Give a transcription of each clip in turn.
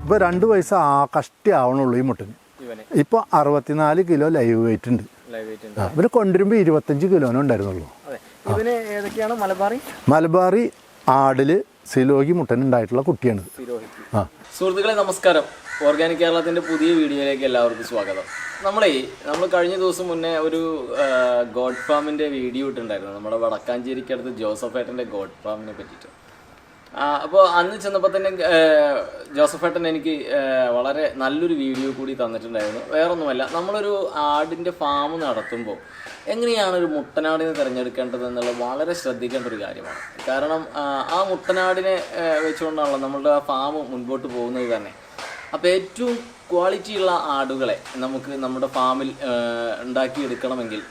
ഇപ്പോൾ 2 വയസ്സ് കഷ്ടി ആവണുള്ളൂ ഈ മുട്ടന്. ഇപ്പോൾ 64 കിലോ ലൈവ് വെയിറ്റ് ഉണ്ട്. ഇവന് കൊണ്ടുവരുമ്പോൾ 25 കിലോനെ ഉണ്ടായിരുന്നുള്ളൂ. മലബാറി ആടിൽ സിലോഗി മുട്ടൻ ഉണ്ടായിട്ടുള്ള കുട്ടിയാണ്. സുഹൃത്തുക്കളെ നമസ്കാരം. ഓർഗാനിക് കേരളത്തിൻ്റെ പുതിയ വീഡിയോയിലേക്ക് എല്ലാവർക്കും സ്വാഗതം. നമ്മൾ കഴിഞ്ഞ ദിവസം മുന്നേ ഒരു ഗോഡ് ഫാമിൻ്റെ വീഡിയോ ഇട്ടുണ്ടായിരുന്നു, നമ്മുടെ വടക്കാഞ്ചേരിക്കടുത്ത് ജോസഫേട്ടൻ്റെ ഗോഡ് ഫാമിനെ പറ്റിയിട്ട്. അപ്പോൾ അന്ന് ചെന്നപ്പോൾ തന്നെ ജോസഫേട്ടൻ എനിക്ക് വളരെ നല്ലൊരു വീഡിയോ കൂടി തന്നിട്ടുണ്ടായിരുന്നു. വേറൊന്നുമല്ല, നമ്മളൊരു ആടിൻ്റെ ഫാം നടത്തുമ്പോൾ എങ്ങനെയാണ് ഒരു മുട്ടനാടിനെ തിരഞ്ഞെടുക്കേണ്ടത് എന്നുള്ളത് വളരെ ശ്രദ്ധിക്കേണ്ട ഒരു കാര്യമാണ്. കാരണം ആ മുട്ടനാടിനെ വെച്ചുകൊണ്ടാണല്ലോ നമ്മളുടെ ആ ഫാം മുൻപോട്ട് പോകുന്നത് തന്നെ. അപ്പോൾ ഏറ്റവും ക്വാളിറ്റിയുള്ള ആടുകളെ നമുക്ക് നമ്മുടെ ഫാമിൽ ഉണ്ടാക്കിയെടുക്കണമെങ്കിൽ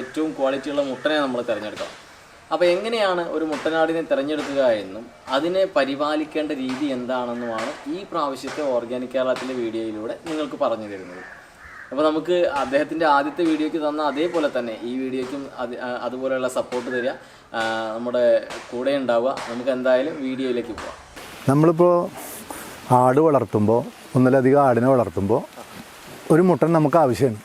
ഏറ്റവും ക്വാളിറ്റിയുള്ള മുട്ടനെ നമ്മൾ തിരഞ്ഞെടുക്കണം. അപ്പോൾ എങ്ങനെയാണ് ഒരു മുട്ടനാടിനെ തിരഞ്ഞെടുക്കുക എന്നും അതിനെ പരിപാലിക്കേണ്ട രീതി എന്താണെന്നുമാണ് ഈ പ്രാവശ്യത്തെ ഓർഗാനിക് കേരളത്തിൻ്റെ വീഡിയോയിലൂടെ നിങ്ങൾക്ക് പറഞ്ഞു തരുന്നത്. അപ്പോൾ നമുക്ക് അദ്ദേഹത്തിൻ്റെ ആദ്യത്തെ വീഡിയോയ്ക്ക് തന്ന അതേപോലെ തന്നെ ഈ വീഡിയോയ്ക്കും അതുപോലെയുള്ള സപ്പോർട്ട് തരിക, നമ്മുടെ കൂടെ ഉണ്ടാവുക. നമുക്ക് എന്തായാലും വീഡിയോയിലേക്ക് പോവാം. നമ്മളിപ്പോൾ ആട് വളർത്തുമ്പോൾ, ഒന്നിലധികം ആടിനെ വളർത്തുമ്പോൾ ഒരു മുട്ടൻ നമുക്ക് ആവശ്യമാണ്.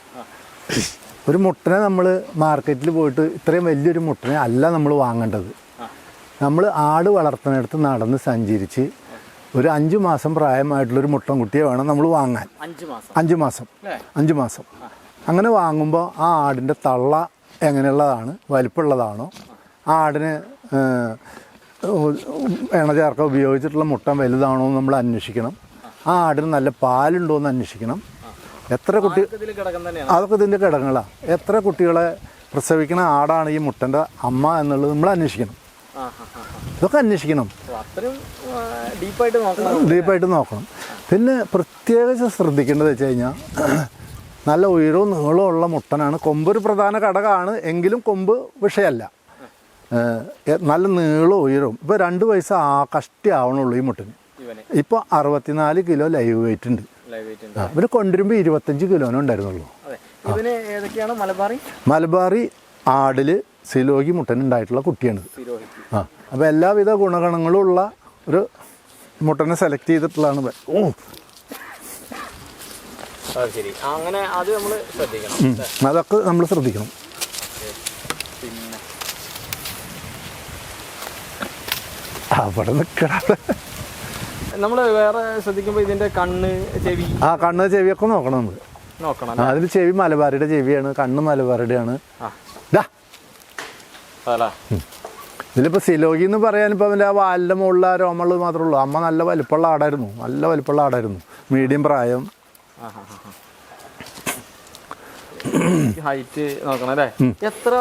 ഒരു മുട്ടനെ നമ്മൾ മാർക്കറ്റിൽ പോയിട്ട് ഇത്രയും വലിയൊരു മുട്ടനെ അല്ല നമ്മൾ വാങ്ങേണ്ടത്. നമ്മൾ ആട് വളർത്തുന്നിടത്ത് നടന്ന് സഞ്ചരിച്ച് ഒരു 5 മാസം പ്രായമായിട്ടുള്ളൊരു മുട്ടൻകുട്ടിയെ വേണം നമ്മൾ വാങ്ങാൻ. 5 മാസം അങ്ങനെ വാങ്ങുമ്പോൾ ആ ആടിൻ്റെ തള്ള എങ്ങനെയുള്ളതാണ്, വലിപ്പമുള്ളതാണോ, ആ ആടിന് എണ്ണ ചേർക്ക ഉപയോഗിച്ചിട്ടുള്ള മുട്ടൻ വലുതാണോ എന്ന് നമ്മൾ അന്വേഷിക്കണം. ആ ആടിന് നല്ല പാലുണ്ടോ എന്ന് അന്വേഷിക്കണം. എത്ര കുട്ടി അതൊക്കെ ഇതിൻ്റെ ഘടകങ്ങളാണ്. എത്ര കുട്ടികളെ പ്രസവിക്കുന്ന ആടാണ് ഈ മുട്ടൻ്റെ അമ്മ എന്നുള്ളത് നമ്മൾ അന്വേഷിക്കണം. ഇതൊക്കെ അന്വേഷിക്കണം, ഡീപ്പായിട്ട് നോക്കണം. പിന്നെ പ്രത്യേകിച്ച് ശ്രദ്ധിക്കേണ്ടത് വെച്ച് കഴിഞ്ഞാൽ നല്ല ഉയരവും നീളവും ഉള്ള മുട്ടനാണ്. കൊമ്പൊരു പ്രധാന ഘടകമാണ്, എങ്കിലും കൊമ്പ് വിഷയമല്ല. നല്ല നീളവും ഉയരവും. ഇപ്പോൾ 2 വയസ്സ് കഷ്ടി ആവണുള്ളൂ ഈ മുട്ടന്. ഇപ്പോൾ 64 കിലോ ലൈവ് വെയിറ്റ് ഉണ്ട്. ഇവന് കൊണ്ടുവരുമ്പോൾ 25 കിലോനെ ഉണ്ടായിരുന്നുള്ളൂ. മലബാറി ആടിൽ സിലോഗി മുട്ടൻ ഉണ്ടായിട്ടുള്ള കുട്ടിയാണ്. അപ്പോൾ എല്ലാവിധ ഗുണഗണങ്ങളും ഉള്ള ഒരു മുട്ടനെ സെലക്ട് ചെയ്തിട്ടുള്ളതാണ്. അതൊക്കെ നമ്മൾ ശ്രദ്ധിക്കണം. അവിടെ നിൽക്കണം. നമ്മൾ വേറെ ശ്രദ്ധിക്കുമ്പോൾ ഇതിൻ്റെ കണ്ണ്, ചെവി, കണ്ണ് ചെവിയൊക്കെ നോക്കണം. നമുക്ക് നോക്കണം. അതിൽ ചെവി മലബാറിയുടെ ചെവിയാണ്, കണ്ണ് മലബാറിയുടെയാണ്. ഇതിലിപ്പോൾ സിലോഗി എന്ന് പറയാനിപ്പോൾ അവൻ്റെ ആ വാലിൻ്റെ മുകളിൽ രോമമുള്ളത് മാത്രമേ ഉള്ളൂ. അമ്മ നല്ല വലിപ്പമുള്ള ആടായിരുന്നു, മീഡിയം പ്രായം. ഹൈറ്റ് നോക്കണം അല്ലേ? എത്ര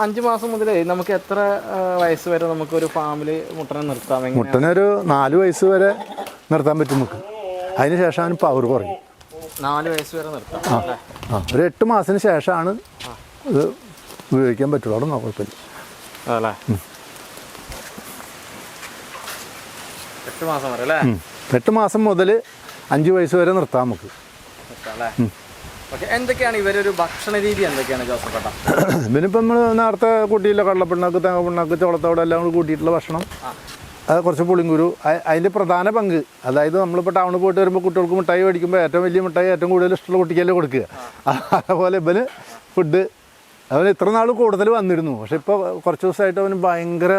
5 മാസം മുതലേ നമുക്ക് എത്ര വയസ്സ് വരെ നമുക്ക് ഒരു ഫാമില് മുട്ടനെ നിർത്താം? മുട്ടനൊരു 4 വയസ്സ് വരെ നിർത്താൻ പറ്റും നമുക്ക്. അതിന് ശേഷം അവന് പവർ കുറയും. 4 വയസ്സ് വരെ നിർത്താം. ഒരു 8 മാസത്തിന് ശേഷമാണ് ഇത് ഉപയോഗിക്കാൻ പറ്റുള്ളൂ. അവിടെ കുഴപ്പമില്ല അല്ലേ? 8 മാസം വരെ അല്ലേ? 8 മാസം മുതൽ 5 വയസ്സ് വരെ നിർത്താം നമുക്ക്. എന്തൊക്കെയാണ് ഇവരൊരു ഭക്ഷണ രീതി, എന്തൊക്കെയാണ് ജോസഫേട്ടാ? ഇതിനിപ്പോൾ നമ്മൾ നേരത്തെ കൂട്ടിയില്ല, കടലപ്പിണ്ണാക്ക്, തേങ്ങപ്പിണ്ണാക്ക്, ചോളത്തോട് എല്ലാം കൂടി കൂട്ടിയിട്ടുള്ള ഭക്ഷണം, അത് കുറച്ച് പുളിങ്കുരു. അതിൻ്റെ പ്രധാന പങ്ക്, അതായത് നമ്മളിപ്പോൾ ടൗണിൽ പോയിട്ട് വരുമ്പോൾ കുട്ടികൾക്ക് മിഠായി മേടിക്കുമ്പോൾ ഏറ്റവും വലിയ മിഠായി ഏറ്റവും കൂടുതൽ ഇഷ്ടമുള്ള കുട്ടിക്കല്ലേ കൊടുക്കുക. അതുപോലെ ഇവന് ഫുഡ് അവന് ഇത്ര നാൾ കൂടുതൽ വന്നിരുന്നു, പക്ഷെ ഇപ്പോൾ കുറച്ച് ദിവസമായിട്ട് അവന് ഭയങ്കര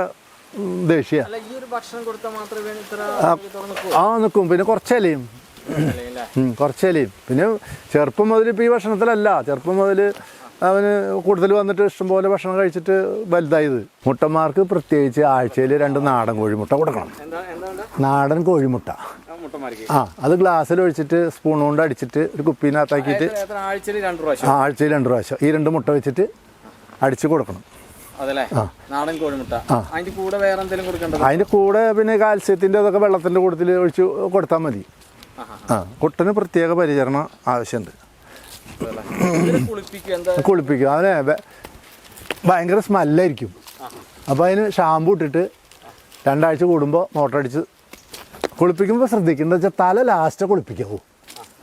ദേഷ്യമാണ്. നിൽക്കും. പിന്നെ കുറച്ചലയും പിന്നെ ചെറുപ്പം മുതൽ ഇപ്പോൾ ഈ ഭക്ഷണത്തിലല്ല, ചെറുപ്പം മുതൽ അവന് കൂടുതൽ വന്നിട്ട് ഇഷ്ടംപോലെ ഭക്ഷണം കഴിച്ചിട്ട് വലുതായത്. മുട്ടന്മാർക്ക് പ്രത്യേകിച്ച് ആഴ്ചയിൽ 2 നാടൻ കോഴിമുട്ട കൊടുക്കണം. നാടൻ കോഴിമുട്ട അത് ഗ്ലാസ്സിൽ ഒഴിച്ചിട്ട് സ്പൂൺ കൊണ്ട് അടിച്ചിട്ട് ഒരു കുപ്പീനകത്താക്കിയിട്ട് ആഴ്ചയിൽ 2 പ്രാവശ്യം ഈ 2 മുട്ട വെച്ചിട്ട് അടിച്ച് കൊടുക്കണം. അതിൻ്റെ കൂടെ പിന്നെ കാൽസ്യത്തിൻ്റെ അതൊക്കെ വെള്ളത്തിൻ്റെ കൂട്ടത്തിൽ ഒഴിച്ച് കൊടുത്താൽ മതി. കുട്ടന് പ്രത്യേക പരിചരണം ആവശ്യമുണ്ട്. കുളിപ്പിക്കും. അവനെ ഭയങ്കര സ്മെല്ലായിരിക്കും. അപ്പോൾ അതിന് ഷാമ്പു ഇട്ടിട്ട് 2 ആഴ്ച കൂടുമ്പോൾ മോട്ടർ അടിച്ച് കുളിപ്പിക്കുമ്പോൾ ശ്രദ്ധിക്കേണ്ടത് വെച്ചാൽ തല ലാസ്റ്റ് കുളിപ്പിക്കാവൂ.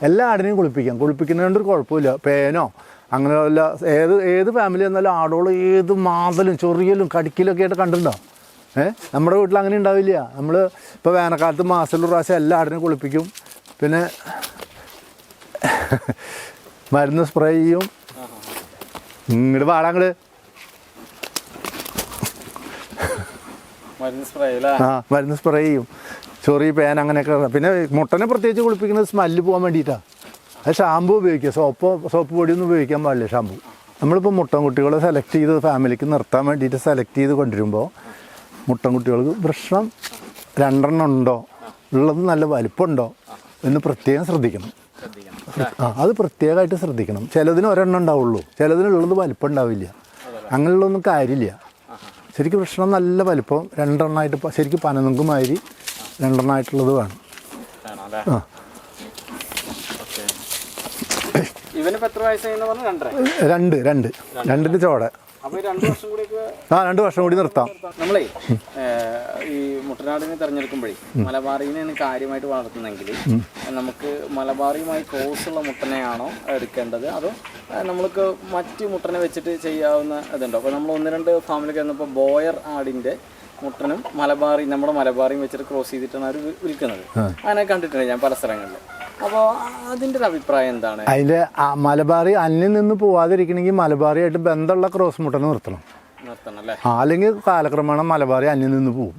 എല്ലാ ആടിനെയും കുളിപ്പിക്കുന്നതുകൊണ്ട് ഒരു കുഴപ്പമില്ല. പേനോ അങ്ങനെയുള്ള ഏത് ഫാമിലി എന്നാലും ആടോളം ഏത് മാതലും ചൊറിയലും കടിക്കലൊക്കെ ആയിട്ട് കണ്ടിട്ടുണ്ടോ? നമ്മുടെ വീട്ടിൽ അങ്ങനെ ഉണ്ടാവില്ല. നമ്മൾ ഇപ്പോൾ വേനൽക്കാലത്ത് മാസത്തിൽ 1 പ്രാവശ്യം എല്ലാ ആടിനെയും കുളിപ്പിക്കും. പിന്നെ മരുന്ന് സ്പ്രേ ചെയ്യും. ഇങ്ങോട്ട് പാടാങ്ങട് മരുന്ന് സ്പ്രേ ചെയ്യും. ചൊറി പേൻ അങ്ങനെയൊക്കെ. പിന്നെ മുട്ടനെ പ്രത്യേകിച്ച് കുളിപ്പിക്കുന്നത് സ്മെല്ല് പോകാൻ വേണ്ടിയിട്ടാണ്. അത് ഷാമ്പു ഉപയോഗിക്കുക. സോപ്പ് പൊടിയൊന്നും ഉപയോഗിക്കാൻ പാടില്ല ഷാമ്പു. നമ്മളിപ്പോൾ മുട്ടൻകുട്ടികളെ സെലക്ട് ചെയ്ത് ഫാമിലിക്ക് നിർത്താൻ വേണ്ടിയിട്ട് സെലക്ട് ചെയ്ത് കൊണ്ടുവരുമ്പോൾ മുട്ടൻകുട്ടികൾക്ക് വൃഷ്ണം 2 ഉണ്ടോ, ഉള്ളത് നല്ല വലിപ്പമുണ്ടോ എന്ന് പ്രത്യേകം ശ്രദ്ധിക്കണം. അത് പ്രത്യേകമായിട്ട് ശ്രദ്ധിക്കണം. ചിലതിന് 1 ഉണ്ടാവുള്ളൂ, ചിലതിനുള്ളത് വലിപ്പം ഉണ്ടാവില്ല. അങ്ങനെയുള്ളതൊന്നും കാര്യമില്ല. ശരിക്കും വൃഷ്ണം നല്ല വലിപ്പം 2 ശരിക്കും പനനുങ്കുമാതിരി 2 വേണം. രണ്ടിന് ചോടെ. 2 വർഷം കൂടി നിർത്താം. നമ്മളെ ഈ മുട്ടനാടിനെ തിരഞ്ഞെടുക്കുമ്പോഴേ മലബാറിനെയാണ് കാര്യമായിട്ട് വളർത്തുന്നെങ്കിൽ നമുക്ക് മലബാറിയുമായി ക്രോസുള്ള മുട്ടനെയാണോ എടുക്കേണ്ടത്, അതോ നമ്മൾക്ക് മറ്റ് മുട്ടനെ വെച്ചിട്ട് ചെയ്യാവുന്ന ഇതുണ്ടോ? അപ്പോൾ നമ്മൾ 1-2 ഫാമിലൊക്കെ വന്നപ്പോൾ ബോയർ ആടിൻ്റെ മുട്ടനും നമ്മുടെ മലബാറിയും വെച്ചിട്ട് ക്രോസ് ചെയ്തിട്ടാണ് അവർ വിൽക്കുന്നത്. അങ്ങനെ കണ്ടിട്ടുണ്ട് ഞാൻ പല സ്ഥലങ്ങളിൽ. അപ്പോൾ അതിൻ്റെ ഒരു അഭിപ്രായം എന്താണ്? അതിൻ്റെ മലബാറി അന്യം നിന്ന് പോവാതിരിക്കണമെങ്കിൽ മലബാറിയായിട്ട് ബന്ധമുള്ള ക്രോസ് മുട്ടനെ നിർത്തണം അല്ലേ? അല്ലെങ്കിൽ കാലക്രമേണ മലബാറി അന്യം നിന്ന് പോവും.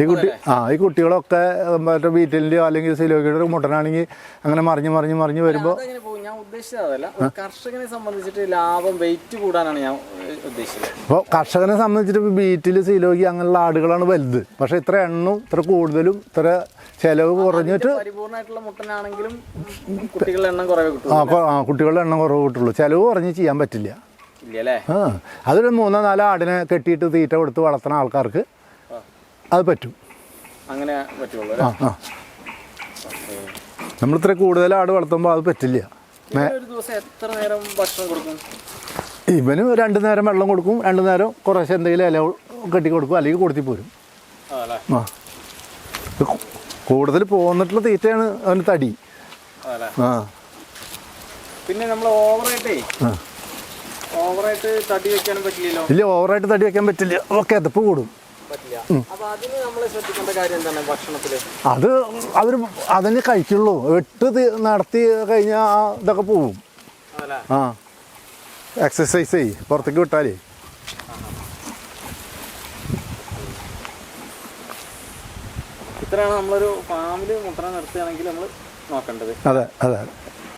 ഈ കുട്ടികളൊക്കെ മറ്റേ ബീറ്റലിൻ്റെയോ അല്ലെങ്കിൽ സിലോക്കിയുടെ മുട്ടനാണെങ്കിൽ അങ്ങനെ മറിഞ്ഞ് വരുമ്പോൾ ഞാൻ ഉദ്ദേശിച്ചതല്ല, കർഷകനെ സംബന്ധിച്ചിട്ട് ലാഭം വെയിറ്റ് കൂടാനാണ് ഞാൻ ഉദ്ദേശിച്ചത്. അപ്പോൾ കർഷകനെ സംബന്ധിച്ചിട്ട് ബീറ്റിൽ സിലോക്കി അങ്ങനെയുള്ള ആടുകളാണ് വലുത്. പക്ഷേ ഇത്ര എണ്ണവും ഇത്ര കൂടുതലും ഇത്ര ചിലവ് കുറഞ്ഞിട്ട് പരിപൂർണ്ണമായിട്ടുള്ള മുട്ടനാണെങ്കിലും കുട്ടികളുടെ എണ്ണം കുറവേ കിട്ടും. കുട്ടികളുടെ എണ്ണം കുറവ് കിട്ടുള്ളൂ. ചിലവ് കുറഞ്ഞ് ചെയ്യാൻ പറ്റില്ല. അതൊരു 3-4 ആടിനെ കെട്ടിയിട്ട് തീറ്റ കൊടുത്ത് വളർത്തുന്ന ആൾക്കാർക്ക് അത് പറ്റും. അങ്ങനെ പറ്റുള്ളൂ. നമ്മളിത്ര കൂടുതൽ ആട് വളർത്തുമ്പോൾ അത് പറ്റില്ല. ഒരു ദിവസം എത്ര നേരം ഭക്ഷണം കൊടുക്കും? ഇവന് 2 നേരം വെള്ളം കൊടുക്കും, 2 നേരം കുറേശ്ശെ എന്തെങ്കിലും ഇല കെട്ടി കൊടുക്കും, അല്ലെങ്കിൽ കൊടുത്തി പോരും. കൂടുതൽ പോന്നിട്ടുള്ള തീറ്റയാണ് അവന് തടി. പിന്നെ നമ്മൾ ഓവറായിട്ട് തടി വെക്കാനും പറ്റില്ലല്ലോ. ഇല്ല, ഓവറായിട്ട് തടി വെക്കാൻ പറ്റില്ല. ഓക്കെ, അതപ്പ് കൂടും. അത് അവർ അതിനെ കഴിക്കുള്ളൂ. 8 നടത്തി കഴിഞ്ഞാൽ ഇതൊക്കെ പോവും. എക്സസൈസ് ചെയ്യ്, പുറത്തേക്ക് വിട്ടാലേ. ഇത്രയാണ് നമ്മളൊരു ഫാമില് മുട്ടനെ നിർത്തുകയാണെങ്കിൽ നമ്മൾ നോക്കേണ്ടത്. അതെ.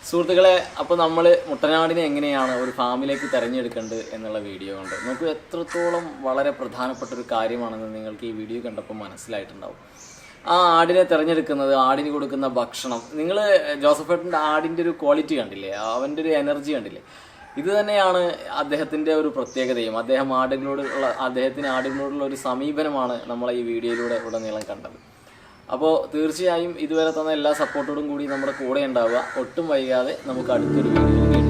സുഹൃത്തുക്കളെ, അപ്പോൾ നമ്മൾ മുട്ടനാടിനെ എങ്ങനെയാണ് ഒരു ഫാമിലേക്ക് തിരഞ്ഞെടുക്കേണ്ടത് എന്നുള്ള വീഡിയോ കണ്ട് നമുക്ക് എത്രത്തോളം വളരെ പ്രധാനപ്പെട്ട ഒരു കാര്യമാണെന്ന് നിങ്ങൾക്ക് ഈ വീഡിയോ കണ്ടപ്പോൾ മനസ്സിലായിട്ടുണ്ടാവും. ആ ആടിനെ തിരഞ്ഞെടുക്കുന്നത്, ആടിന് കൊടുക്കുന്ന ഭക്ഷണം, നിങ്ങൾ ജോസഫേട്ടൻ്റെ ആടിൻ്റെ ഒരു ക്വാളിറ്റി കണ്ടില്ലേ, അവൻ്റെ ഒരു എനർജി കണ്ടില്ലേ, ഇത് തന്നെയാണ് അദ്ദേഹത്തിൻ്റെ ഒരു പ്രത്യേകതയും. അദ്ദേഹത്തിന് ആടുകളോടുള്ള ഒരു സമീപനമാണ് നമ്മളെ ഈ വീഡിയോയിലൂടെ ഉടനീളം കണ്ടത്. അപ്പോൾ തീർച്ചയായും ഇതുവരെ തന്ന എല്ലാ സപ്പോർട്ടോടും കൂടി നമ്മുടെ കൂടെ ഉണ്ടാവുക. ഒട്ടും വൈകാതെ നമുക്ക് അടുത്തൊരു വീഡിയോയിൽ